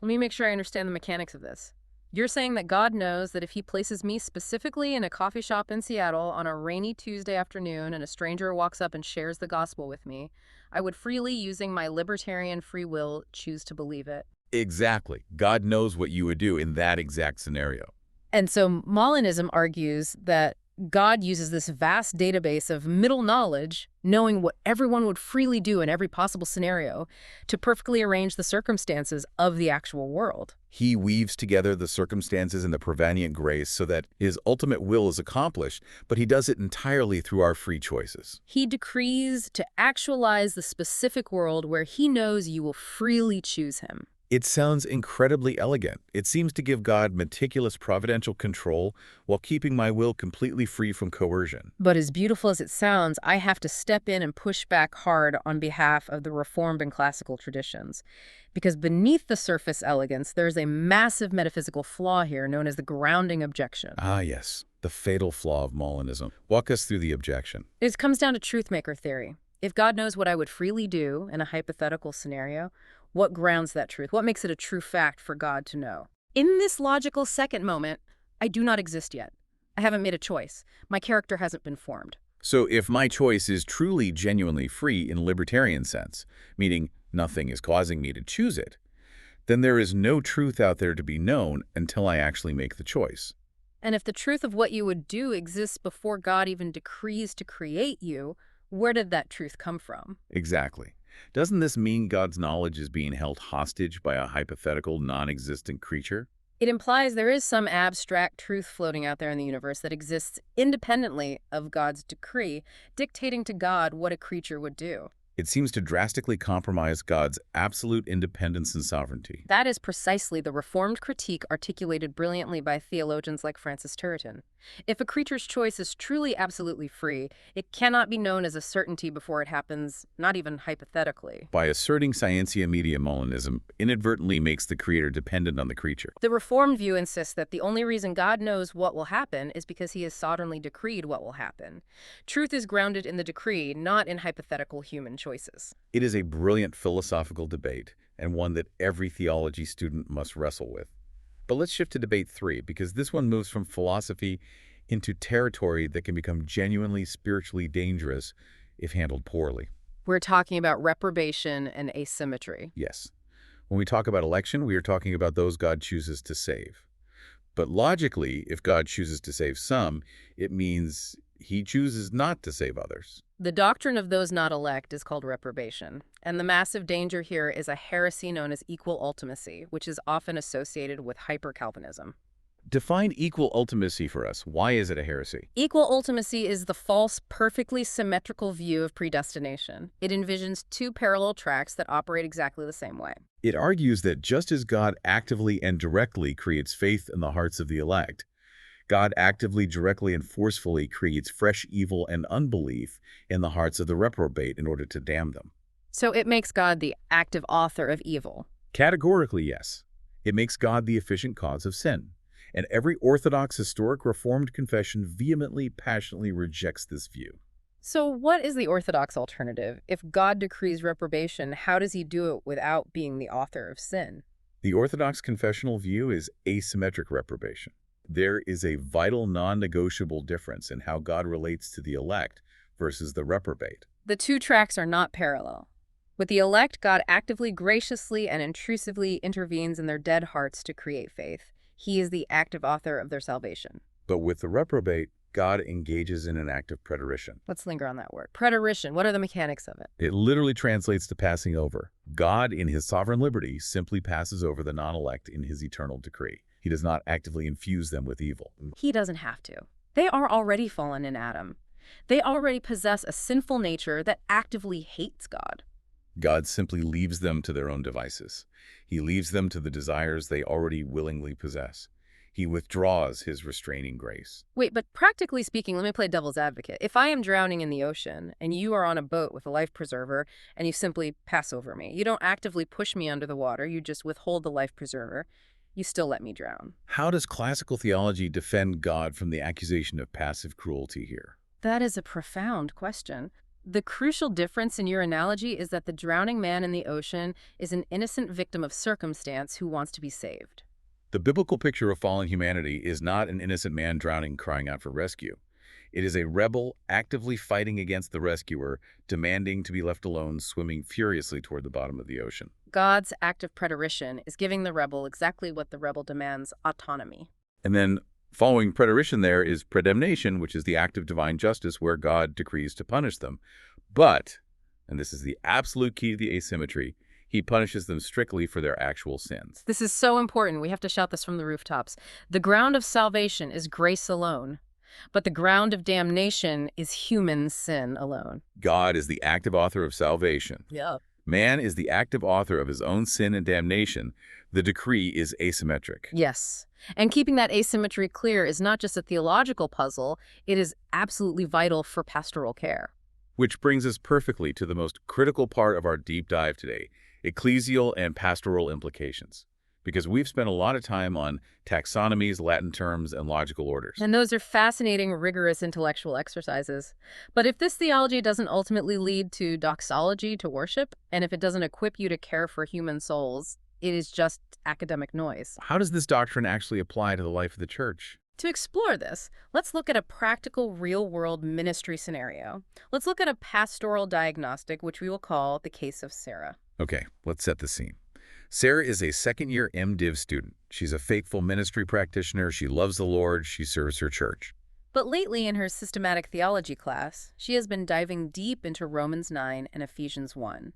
Let me make sure I understand the mechanics of this. You're saying that God knows that if he places me specifically in a coffee shop in Seattle on a rainy Tuesday afternoon and a stranger walks up and shares the gospel with me, I would freely, using my libertarian free will, choose to believe it. Exactly. God knows what you would do in that exact scenario. And so Molinism argues that God uses this vast database of middle knowledge, knowing what everyone would freely do in every possible scenario, to perfectly arrange the circumstances of the actual world. He weaves together the circumstances and the prevenient grace so that his ultimate will is accomplished, but he does it entirely through our free choices. He decrees to actualize the specific world where he knows you will freely choose him. It sounds incredibly elegant. It seems to give God meticulous providential control while keeping my will completely free from coercion. But as beautiful as it sounds, I have to step in and push back hard on behalf of the Reformed and classical traditions. Because beneath the surface elegance, there's a massive metaphysical flaw here known as the grounding objection. Ah, yes, the fatal flaw of Molinism. Walk us through the objection. It comes down to truth-maker theory. If God knows what I would freely do in a hypothetical scenario, what grounds that truth? What makes it a true fact for God to know? In this logical second moment, I do not exist yet. I haven't made a choice. My character hasn't been formed. So if my choice is truly genuinely free in libertarian sense, meaning nothing is causing me to choose it, then there is no truth out there to be known until I actually make the choice. And if the truth of what you would do exists before God even decrees to create you, where did that truth come from? Exactly. Doesn't this mean God's knowledge is being held hostage by a hypothetical, non-existent creature? It implies there is some abstract truth floating out there in the universe that exists independently of God's decree, dictating to God what a creature would do. It seems to drastically compromise God's absolute independence and sovereignty. That is precisely the Reformed critique articulated brilliantly by theologians like Francis Turretin. If a creature's choice is truly absolutely free, it cannot be known as a certainty before it happens, not even hypothetically. By asserting scientia media, Molinism inadvertently makes the creator dependent on the creature. The Reformed view insists that the only reason God knows what will happen is because he has sovereignly decreed what will happen. Truth is grounded in the decree, not in hypothetical human choices. It is a brilliant philosophical debate, and one that every theology student must wrestle with. But let's shift to debate 3, because this one moves from philosophy into territory that can become genuinely spiritually dangerous if handled poorly. We're talking about reprobation and asymmetry. Yes. When we talk about election, we are talking about those God chooses to save. But logically, if God chooses to save some, it means he chooses not to save others. The doctrine of those not elect is called reprobation, and the massive danger here is a heresy known as equal ultimacy, which is often associated with hyper-Calvinism. Define equal ultimacy for us. Why is it a heresy? Equal ultimacy is the false, perfectly symmetrical view of predestination. It envisions two parallel tracks that operate exactly the same way. It argues that just as God actively and directly creates faith in the hearts of the elect, God actively, directly, and forcefully creates fresh evil and unbelief in the hearts of the reprobate in order to damn them. So it makes God the active author of evil. Categorically, yes. It makes God the efficient cause of sin. And every Orthodox historic Reformed confession vehemently, passionately rejects this view. So what is the Orthodox alternative? If God decrees reprobation, how does he do it without being the author of sin? The Orthodox confessional view is asymmetric reprobation. There is a vital, non-negotiable difference in how God relates to the elect versus the reprobate. The two tracks are not parallel. With the elect, God actively, graciously, and intrusively intervenes in their dead hearts to create faith. He is the active author of their salvation. But with the reprobate, God engages in an act of preterition. Let's linger on that word. Preterition, what are the mechanics of it? It literally translates to passing over. God, in his sovereign liberty, simply passes over the non-elect in his eternal decree. He does not actively infuse them with evil. He doesn't have to. They are already fallen in Adam. They already possess a sinful nature that actively hates God. God simply leaves them to their own devices. He leaves them to the desires they already willingly possess. He withdraws his restraining grace. Wait, but practically speaking, let me play devil's advocate. If I am drowning in the ocean and you are on a boat with a life preserver and you simply pass over me, you don't actively push me under the water, you just withhold the life preserver, you still let me drown. How does classical theology defend God from the accusation of passive cruelty here? That is a profound question. The crucial difference in your analogy is that the drowning man in the ocean is an innocent victim of circumstance who wants to be saved. The biblical picture of fallen humanity is not an innocent man drowning crying out for rescue. It is a rebel actively fighting against the rescuer, demanding to be left alone, swimming furiously toward the bottom of the ocean. God's act of preterition is giving the rebel exactly what the rebel demands: autonomy. And then following preterition there is predestination, which is the act of divine justice where God decrees to punish them. But, and this is the absolute key to the asymmetry, he punishes them strictly for their actual sins. This is so important. We have to shout this from the rooftops. The ground of salvation is grace alone, but the ground of damnation is human sin alone. God is the active author of salvation. Yeah. Man is the active author of his own sin and damnation. The decree is asymmetric. Yes. And keeping that asymmetry clear is not just a theological puzzle, it is absolutely vital for pastoral care. Which brings us perfectly to the most critical part of our deep dive today, ecclesial and pastoral implications. Because we've spent a lot of time on taxonomies, Latin terms, and logical orders. And those are fascinating, rigorous intellectual exercises. But if this theology doesn't ultimately lead to doxology, to worship, and if it doesn't equip you to care for human souls, it is just academic noise. How does this doctrine actually apply to the life of the church? To explore this, let's look at a practical, real-world ministry scenario. Let's look at a pastoral diagnostic, which we will call the case of Sarah. Okay, let's set the scene. Sarah is a second-year MDiv student. She's a faithful ministry practitioner. She loves the Lord. She serves her church. But lately in her systematic theology class, she has been diving deep into Romans 9 and Ephesians 1.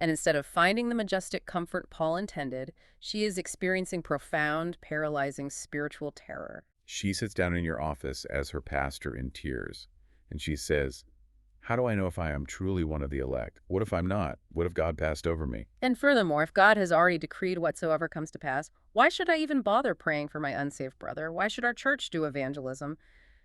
And instead of finding the majestic comfort Paul intended, she is experiencing profound, paralyzing spiritual terror. She sits down in your office as her pastor in tears, and she says, "How do I know if I am truly one of the elect? What if I'm not? What if God passed over me?" And furthermore, if God has already decreed whatsoever comes to pass, why should I even bother praying for my unsaved brother? Why should our church do evangelism?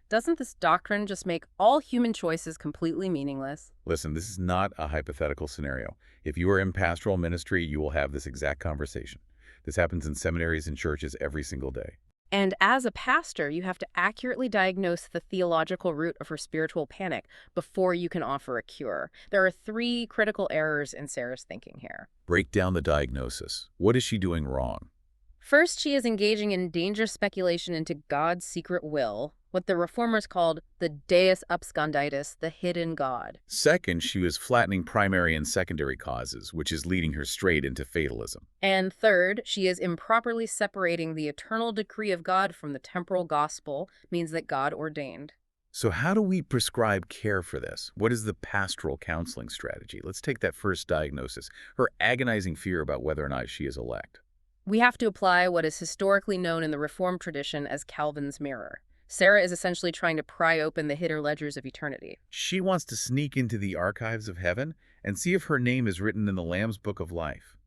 Doesn't this doctrine just make all human choices completely meaningless? Listen, this is not a hypothetical scenario. If you are in pastoral ministry, you will have this exact conversation. This happens in seminaries and churches every single day. And as a pastor, you have to accurately diagnose the theological root of her spiritual panic before you can offer a cure. There are 3 critical errors in Sarah's thinking here. Break down the diagnosis. What is she doing wrong? First, she is engaging in dangerous speculation into God's secret will, what the reformers called the deus absconditus, the hidden God. Second, she was flattening primary and secondary causes, which is leading her straight into fatalism. And third, she is improperly separating the eternal decree of God from the temporal gospel, means that God ordained. So how do we prescribe care for this? What is the pastoral counseling strategy? Let's take that first diagnosis, her agonizing fear about whether or not she is elect. We have to apply what is historically known in the Reformed tradition as Calvin's mirror. Sarah is essentially trying to pry open the hidden ledgers of eternity. She wants to sneak into the archives of heaven and see if her name is written in the Lamb's Book of Life.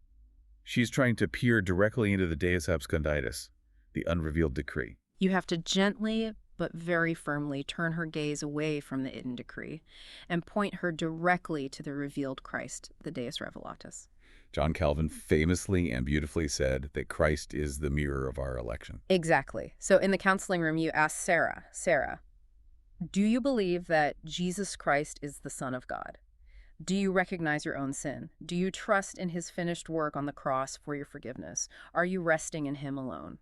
She's trying to peer directly into the deus absconditus, the unrevealed decree. You have to gently but very firmly turn her gaze away from the hidden decree and point her directly to the revealed Christ, the deus revelatus. John Calvin famously and beautifully said that Christ is the mirror of our election. Exactly. So in the counseling room, you ask Sarah, do you believe that Jesus Christ is the Son of God? Do you recognize your own sin? Do you trust in his finished work on the cross for your forgiveness? Are you resting in him alone?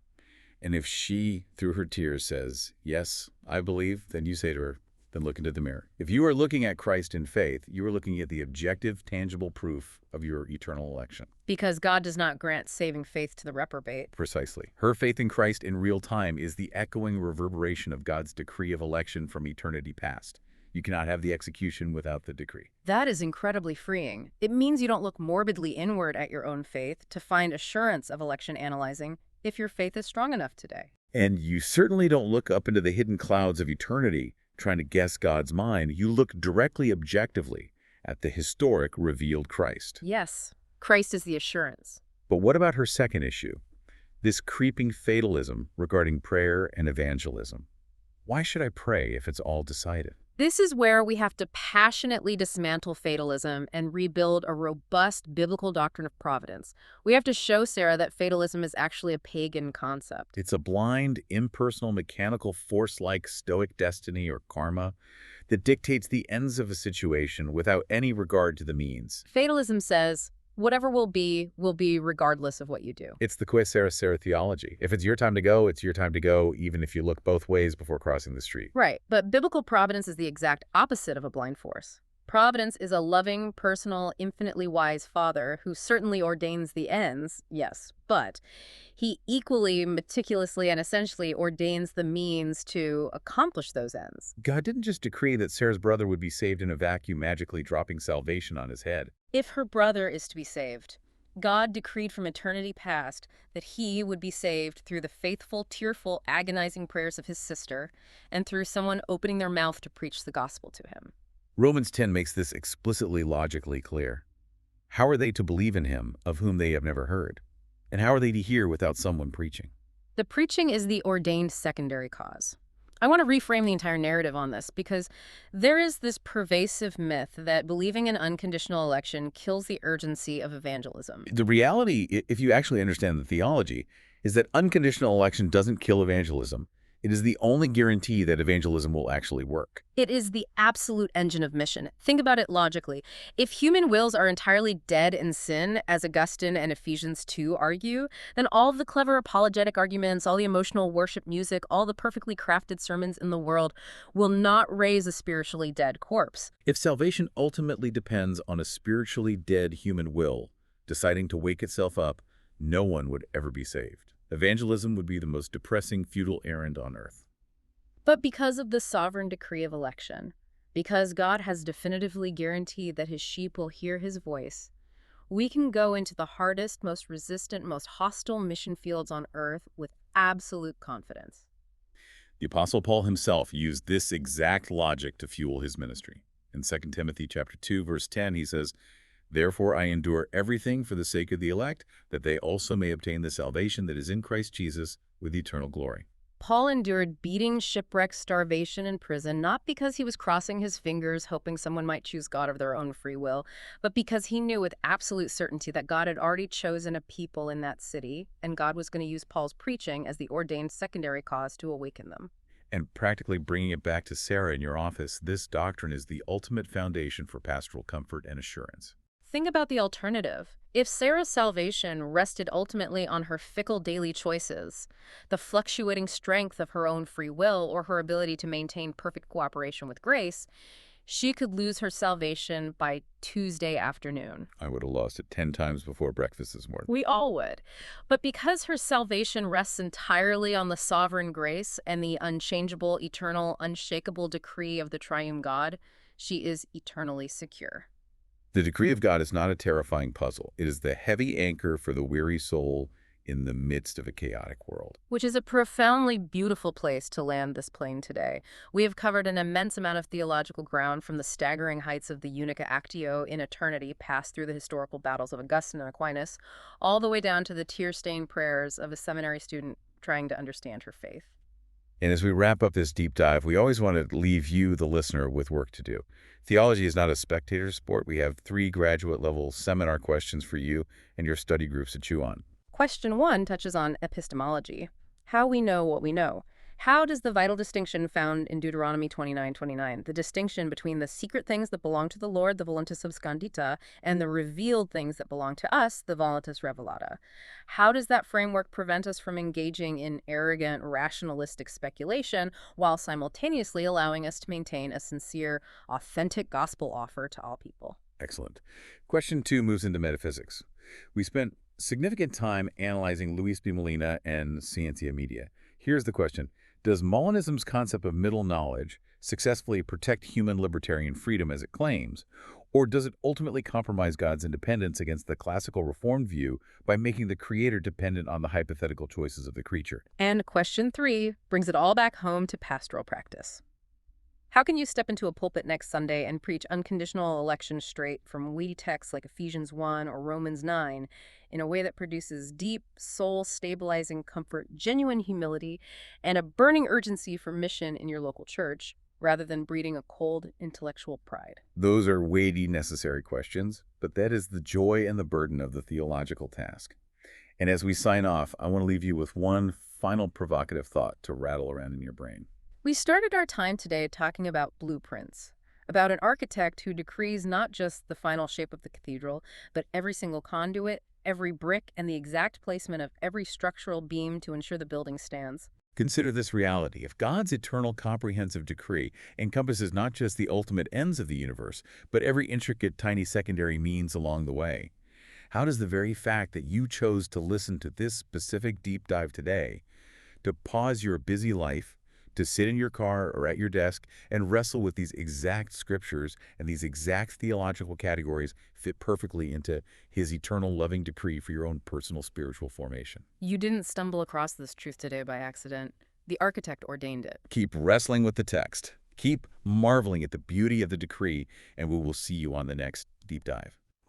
And if she, through her tears, says, yes, I believe, then you say to her, then look into the mirror. If you are looking at Christ in faith, you are looking at the objective, tangible proof of your eternal election. Because God does not grant saving faith to the reprobate. Precisely. Her faith in Christ in real time is the echoing reverberation of God's decree of election from eternity past. You cannot have the execution without the decree. That is incredibly freeing. It means you don't look morbidly inward at your own faith to find assurance of election analyzing if your faith is strong enough today. And you certainly don't look up into the hidden clouds of eternity trying to guess God's mind. You look directly objectively at the historic revealed Christ. Yes, Christ is the assurance. But what about her second issue? This creeping fatalism regarding prayer and evangelism. Why should I pray if it's all decided? This is where we have to passionately dismantle fatalism and rebuild a robust biblical doctrine of providence. We have to show Sarah that fatalism is actually a pagan concept. It's a blind, impersonal, mechanical force like stoic destiny or karma that dictates the ends of a situation without any regard to the means. Fatalism says, whatever will be regardless of what you do. It's the que sera sera theology. If it's your time to go, it's your time to go, even if you look both ways before crossing the street. Right, but biblical providence is the exact opposite of a blind force. Providence is a loving, personal, infinitely wise Father who certainly ordains the ends, yes, but he equally meticulously and essentially ordains the means to accomplish those ends. God didn't just decree that Sarah's brother would be saved in a vacuum, magically dropping salvation on his head. If her brother is to be saved, God decreed from eternity past that he would be saved through the faithful, tearful, agonizing prayers of his sister and through someone opening their mouth to preach the gospel to him. Romans 10 makes this explicitly logically clear. How are they to believe in him of whom they have never heard? And how are they to hear without someone preaching? The preaching is the ordained secondary cause. I want to reframe the entire narrative on this because there is this pervasive myth that believing in unconditional election kills the urgency of evangelism. The reality, if you actually understand the theology, is that unconditional election doesn't kill evangelism. It is the only guarantee that evangelism will actually work. It is the absolute engine of mission. Think about it logically. If human wills are entirely dead in sin, as Augustine and Ephesians 2 argue, then all of the clever apologetic arguments, all the emotional worship music, all the perfectly crafted sermons in the world will not raise a spiritually dead corpse. If salvation ultimately depends on a spiritually dead human will deciding to wake itself up, no one would ever be saved. Evangelism would be the most depressing, futile errand on earth. But because of the sovereign decree of election, because God has definitively guaranteed that his sheep will hear his voice, we can go into the hardest, most resistant, most hostile mission fields on earth with absolute confidence. The Apostle Paul himself used this exact logic to fuel his ministry. In 2 Timothy chapter 2, verse 10, he says, "Therefore I endure everything for the sake of the elect, that they also may obtain the salvation that is in Christ Jesus with eternal glory." Paul endured beating, shipwreck, starvation, and prison, not because he was crossing his fingers hoping someone might choose God of their own free will, but because he knew with absolute certainty that God had already chosen a people in that city, and God was going to use Paul's preaching as the ordained secondary cause to awaken them. And practically bringing it back to Sarah in your office, this doctrine is the ultimate foundation for pastoral comfort and assurance. think about the alternative. If Sarah's salvation rested ultimately on her fickle daily choices, the fluctuating strength of her own free will, or her ability to maintain perfect cooperation with grace, she could lose her salvation by Tuesday afternoon. I would have lost it 10 times before breakfast this morning. We all would. But because her salvation rests entirely on the sovereign grace and the unchangeable, eternal, unshakable decree of the triune God, she is eternally secure. The decree of God is not a terrifying puzzle. It is the heavy anchor for the weary soul in the midst of a chaotic world. Which is a profoundly beautiful place to land this plane today. We have covered an immense amount of theological ground, from the staggering heights of the Unica Actio in eternity, passed through the historical battles of Augustine and Aquinas, all the way down to the tear-stained prayers of a seminary student trying to understand her faith. And as we wrap up this deep dive, we always want to leave you, the listener, with work to do. Theology is not a spectator sport. We have 3 graduate-level seminar questions for you and your study groups to chew on. Question 1 touches on epistemology, how we know what we know. How does the vital distinction found in Deuteronomy 29:29, the distinction between the secret things that belong to the Lord, the voluntas abscondita, and the revealed things that belong to us, the voluntas revelata, how does that framework prevent us from engaging in arrogant, rationalistic speculation while simultaneously allowing us to maintain a sincere, authentic gospel offer to all people? Excellent. Question 2 moves into metaphysics. We spent significant time analyzing Luis B. Molina and Scientia Media. Here's the question. Does Molinism's concept of middle knowledge successfully protect human libertarian freedom as it claims, or does it ultimately compromise God's independence against the classical Reformed view by making the Creator dependent on the hypothetical choices of the creature? And question 3 brings it all back home to pastoral practice. How can you step into a pulpit next Sunday and preach unconditional election straight from weighty texts like Ephesians 1 or Romans 9 in a way that produces deep, soul-stabilizing comfort, genuine humility, and a burning urgency for mission in your local church, rather than breeding a cold, intellectual pride? Those are weighty, necessary questions, but that is the joy and the burden of the theological task. And as we sign off, I want to leave you with one final provocative thought to rattle around in your brain. We started our time today talking about blueprints, about an architect who decrees not just the final shape of the cathedral, but every single conduit, every brick, and the exact placement of every structural beam to ensure the building stands. Consider this reality. If God's eternal comprehensive decree encompasses not just the ultimate ends of the universe, but every intricate tiny secondary means along the way, how does the very fact that you chose to listen to this specific deep dive today, to pause your busy life, to sit in your car or at your desk and wrestle with these exact scriptures and these exact theological categories fit perfectly into his eternal loving decree for your own personal spiritual formation? You didn't stumble across this truth today by accident. The architect ordained it. Keep wrestling with the text. Keep marveling at the beauty of the decree, and we will see you on the next deep dive.